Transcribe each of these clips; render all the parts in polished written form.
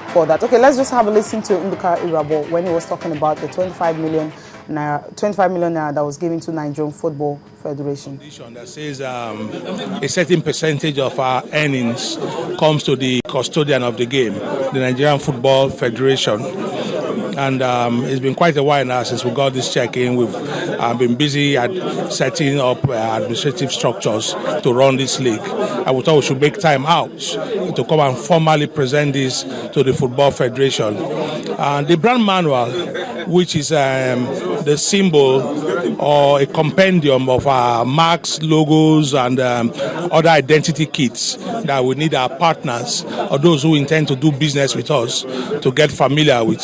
for that. Okay, let's just have a listen to Nduka Irabo when he was talking about the 25 million naira that was given to Nigerian Football Federation. That says a certain percentage of our earnings comes to the custodian of the game, the Nigerian Football Federation. And it's been quite a while now since we got this check in. We've been busy at setting up administrative structures to run this league. And we thought we should make time out to come and formally present this to the Football Federation. The brand manual, which is the symbol or a compendium of our marks, logos, and other identity kits that we need our partners or those who intend to do business with us to get familiar with.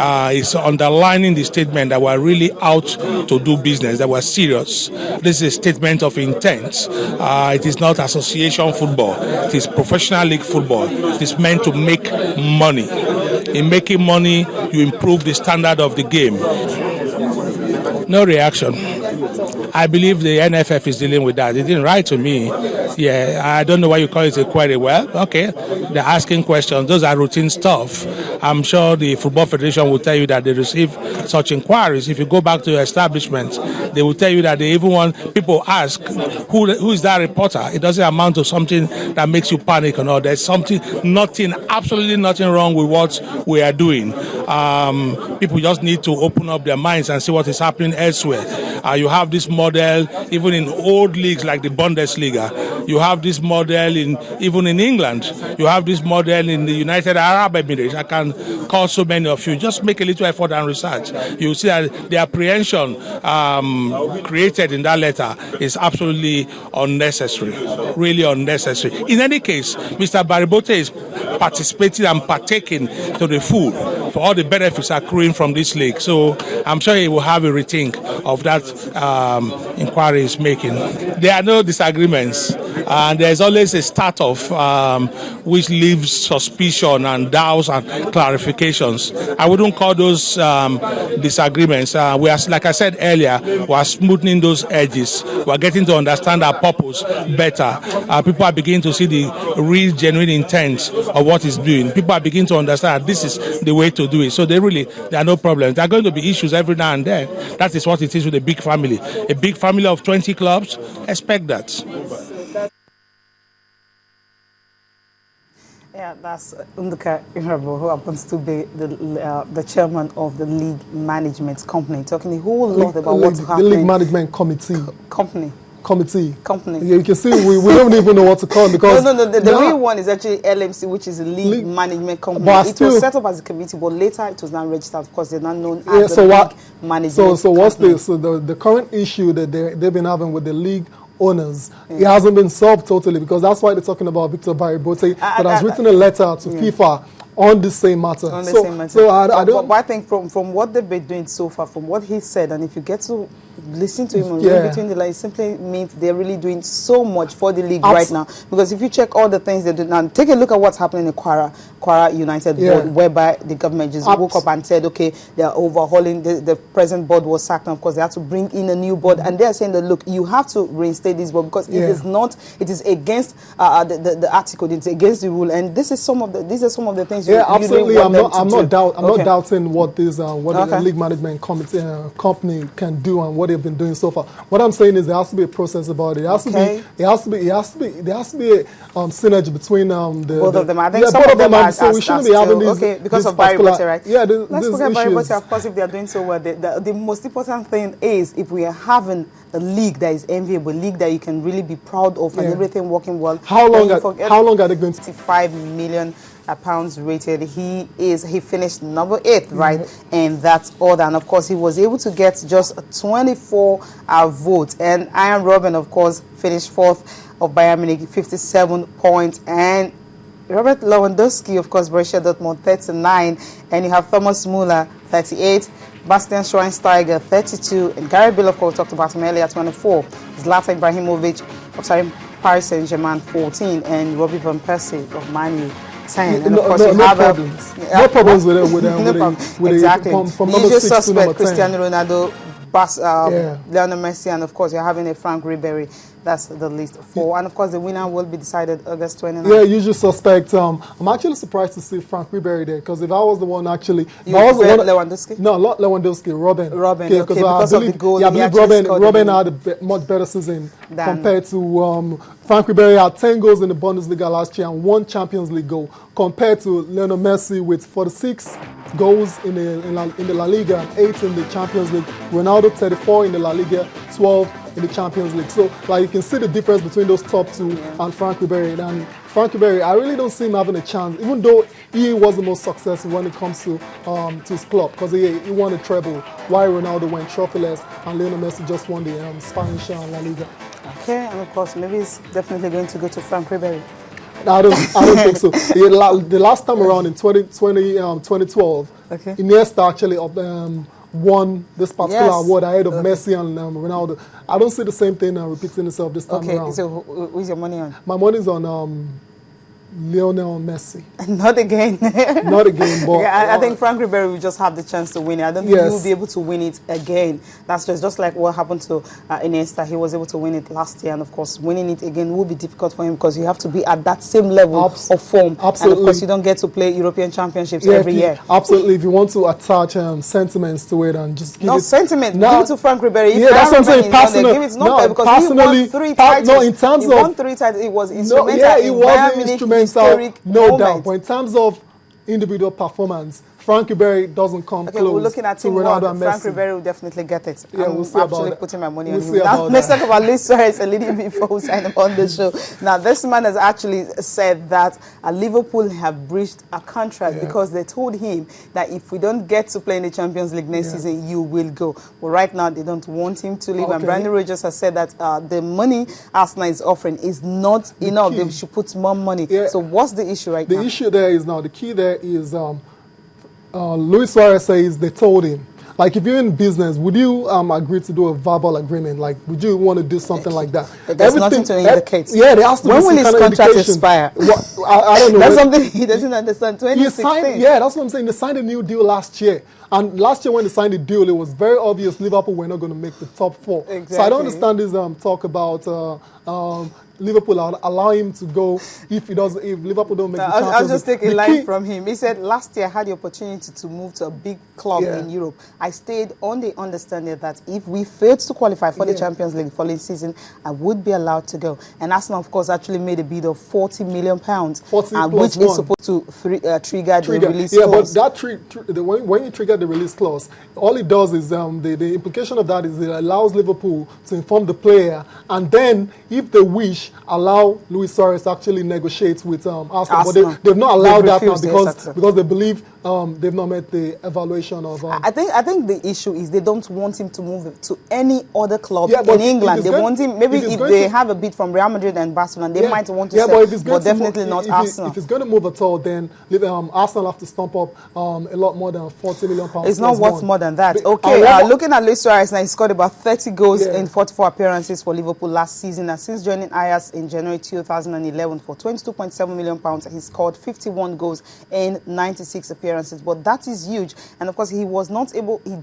It's underlining the statement that we're really out to do business, that we're serious. This is a statement of intent. It is not association football. It is professional league football. It is meant to make money. In making money, you improve the standard of the game. No reaction. I believe the NFF is dealing with that. They didn't write to me. Yeah, I don't know why you call it a query. Well, okay, they're asking questions. Those are routine stuff. I'm sure the Football Federation will tell you that they receive such inquiries. If you go back to your establishment, they will tell you that they even want people ask, who is that reporter? It doesn't amount to something that makes you panic or not. There's absolutely nothing wrong with what we are doing. People just need to open up their minds and see what is happening elsewhere. You have this model even in old leagues like the Bundesliga. You have this model even in England. You have this model in the United Arab Emirates. I can call so many of you. Just make a little effort and research. You see that the apprehension created in that letter is absolutely unnecessary, really unnecessary. In any case, Mr. Baribote is participating and partaking to the full for all the benefits accruing from this league. So I'm sure he will have a rethink of that inquiry he's making. There are no disagreements, and there's always a start off which leaves suspicion and doubts and clarifications. I wouldn't call those disagreements. We are, like I said earlier, we are smoothing those edges. We are getting to understand our purpose better. People are beginning to see the real, genuine intent of what he's doing. People are beginning to understand that this is the way to do it. So there are no problems. There are going to be issues every now and then. That is what it is with a big family. A big family of 20 clubs, expect that. Yeah, that's Nduka Irabo, who happens to be the chairman of the league management company, talking a whole lot about what's happening. The league management committee. Company. Yeah, you can see we don't even know what to call it because the real one is actually LMC, which is a league management company. It was set up as a committee, but later it was now registered. Of course, they're not known as the league management. So what's this? So the current issue that they've been having with the league owners, it hasn't been solved totally, because that's why they're talking about Victor Baribote that has written a letter to FIFA on the same matter. So I think from what they've been doing so far, from what he said, and if you get to listen to him and read between the lines, simply means they're really doing so much for the league right now. Because if you check all the things they do now, take a look at what's happening in Kwara United board, whereby the government just woke up and said, okay, they're overhauling, the present board was sacked, and of course they have to bring in a new board, and they're saying that, look, you have to reinstate this board because it is not, it is against the article, it's against the rule, and these are some of the things absolutely. I'm not doubting what this the league management company can do and what they've been doing so far. What I'm saying is there has to be a process about it. There has to be a synergy between both of them. I think some of them are so we shouldn't be having these because of Baribote, right? Yeah, let's forget Baribote. Of course, if they are doing so well, the most important thing is if we are having a league that is enviable, a league that you can really be proud of, and everything working well. How long are they going to? 55 million pounds rated. He finished number 8, right? And that's all that. And of course, he was able to get just 24 votes. And Arjen Robben, of course, finished 4th of Bayern Munich, 57 points. And Robert Lewandowski, of course, Borussia Dortmund, 39. And you have Thomas Müller, 38. Bastian Schweinsteiger, 32. And Gary Bill, of course, talked about him earlier, 24. Zlatan Ibrahimovic, Paris Saint-Germain, 14. And Robbie Van Persie of Man U, 10. And of course, no problems with it. Exactly. From the usual suspect, 10. Cristiano Ronaldo, Lionel Messi, and of course, you're having a Frank Ribery That's the list for, and of course the winner will be decided August 29th. Yeah, usual suspect. I'm actually surprised to see Frank Ribery there, because if I was the one actually, you prefer Lewandowski? No, not Lewandowski, Robben. Okay, because of the goal. Yeah, I believe Robben had a much better season compared to Frank Ribery. Had 10 goals in the Bundesliga last year and 1 Champions League goal, compared to Lionel Messi with 46 goals in the La Liga and 8 in the Champions League. Ronaldo 34 in the La Liga, 12 in the Champions League. So, like, you can see the difference between those top two and Frank Ribery. And Frank Ribery, I really don't see him having a chance, even though he was the most successful when it comes to his club, because he won a treble, while Ronaldo went trophyless and Lionel Messi just won the Spanish La Liga. Okay, and of course, maybe it's definitely going to go to Frank Ribery. I don't think so. The last time around in 2012, Iniesta actually won this particular award ahead of Messi and Ronaldo. I don't see the same thing repeating itself this time around. Okay, so who's your money on? My money's on Lionel Messi. Not again. Not again, but I think Frank Ribery will just have the chance to win it. I don't think he will be able to win it again. That's just like what happened to Iniesta. He was able to win it last year, and of course, winning it again will be difficult for him, because you have to be at that same level of form. Absolutely. And of course, you don't get to play European Championships every year. Absolutely. If you want to attach sentiments to it and just give it sentiment. Give it to Frank Ribery. That's what I'm saying. Personally, give it because he won 3 titles. No, in terms he won 3 titles. It was instrumental. It was instrumental. No doubt. But in terms of individual performance, Frank Ribery doesn't come close. We're looking at to him. Ronaldo and Messi. Frank Ribery will definitely get it. Yeah, we'll see actually about putting my money on we'll him. See Now, about let's that. talk about Luis Suarez a little bit before we sign him on the show. Now, this man has actually said that Liverpool have breached a contract because they told him that if we don't get to play in the Champions League next season, you will go. Well, right now, they don't want him to leave. And Brendan Rodgers has said that the money Arsenal is offering is not enough. They should put more money. Yeah. So what's the issue right now? The issue there is now, the key there is Luis Suarez says they told him. Like, if you're in business, would you agree to do a verbal agreement? Like, would you want to do something like that? There's nothing to indicate. Yeah, there has to be when some will his contract expire? I don't know. That's something he doesn't understand. 2016. That's what I'm saying. They signed a new deal last year. And last year when they signed the deal, it was very obvious Liverpool were not going to make the top 4. Exactly. So I don't understand this talk about Liverpool allow him to go if Liverpool don't make the Champions League. I'll just take a line from him. He said, last year I had the opportunity to move to a big club in Europe. I stayed on the understanding that if we failed to qualify for the Champions League following season, I would be allowed to go. And Arsenal, of course, actually made a bid of £40 million, which is supposed to trigger the release clause. But that when you trigger the release clause, all it does is the implication of that is it allows Liverpool to inform the player, and then if they wish, allow Luis Suarez to actually negotiate with Arsenal. But they've not allowed that now because they believe they've not met the evaluation of. I think the issue is they don't want him to move to any other club in England. They want him, maybe if they have a bid from Real Madrid and Barcelona, they might want to sell, but definitely not Arsenal. If it's going to move at all, then Arsenal have to stump up a lot more than £40 million. It's not worth more than that. Okay, looking at Luis Suarez now, he scored about 30 goals in 44 appearances for Liverpool last season, and since joining Ajax in January 2011 for £22.7 million, he scored 51 goals in 96 appearances. But that is huge. And of course, he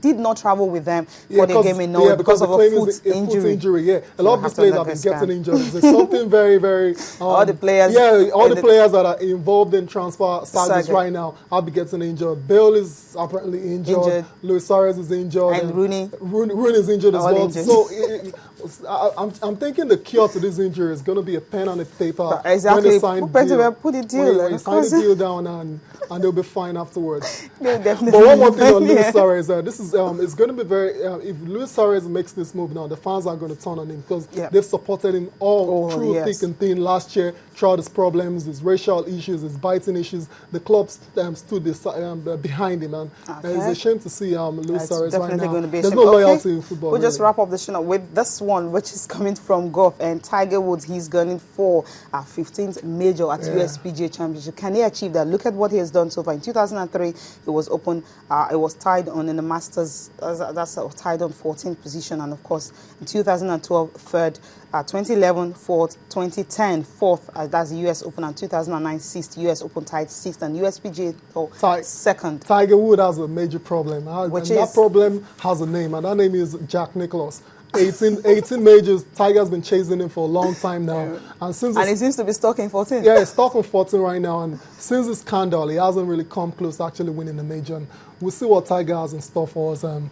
did not travel with them for the game in Norway because of a foot injury. Yeah, a lot of these players have been getting injured. There's something very, very. All the players. Yeah, all the players that are involved in transfer sagas right now have been getting injured. Bale is apparently injured. Luis Suarez is injured. And Rooney. Rooney is injured as well. Injured. So I'm thinking the cure to this injury is going to be a pen on the paper. Exactly. Put the deal. When you sign the deal down and they'll be fine afterwards. Definitely. But one more thing on Luis Suarez, this is it's going to be very. If Luis Suarez makes this move now, the fans are going to turn on him because they've supported him all through thick and thin last year. Throughout his problems, his racial issues, his biting issues, the club stood behind him, and it's a shame to see Luis Suarez right now. There's no loyalty in football. We'll just wrap up the show with this one, which is coming from golf, and Tiger Woods. He's gunning for a 15th major at USPGA Championship. Can he achieve that? Look at what he has done so far. In 2003, it was open. It was tied on in the Masters. That's tied on 14th position, and of course, in 2012, third. 2011, fourth. 2010, fourth. That's the US Open, and 2009, sixth. US Open tied sixth, and USPGA second. Tiger Woods has a major problem. That problem has a name, and that name is Jack Nicklaus. 18 majors. Tiger's been chasing him for a long time now. And he seems to be stuck in 14. Yeah, he's stuck in 14 right now. And since his scandal, he hasn't really come close to actually winning the major. And we'll see what Tiger has in store for us in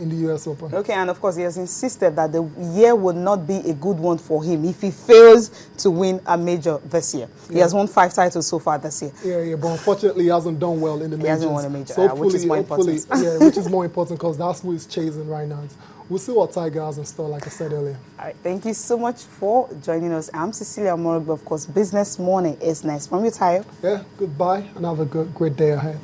the US Open. Okay, and of course, he has insisted that the year will not be a good one for him if he fails to win a major this year. He has won 5 titles so far this year. Yeah, but unfortunately, he hasn't done well in the majors. He hasn't won a major, so which is more important. Which is more important because that's who he's chasing right now. We'll see what Tiger has in store, like I said earlier. All right, thank you so much for joining us. I'm Cecilia Omorogbe. Of course, Business Morning is next. From you, Tayo. Yeah, goodbye, and have a great day ahead.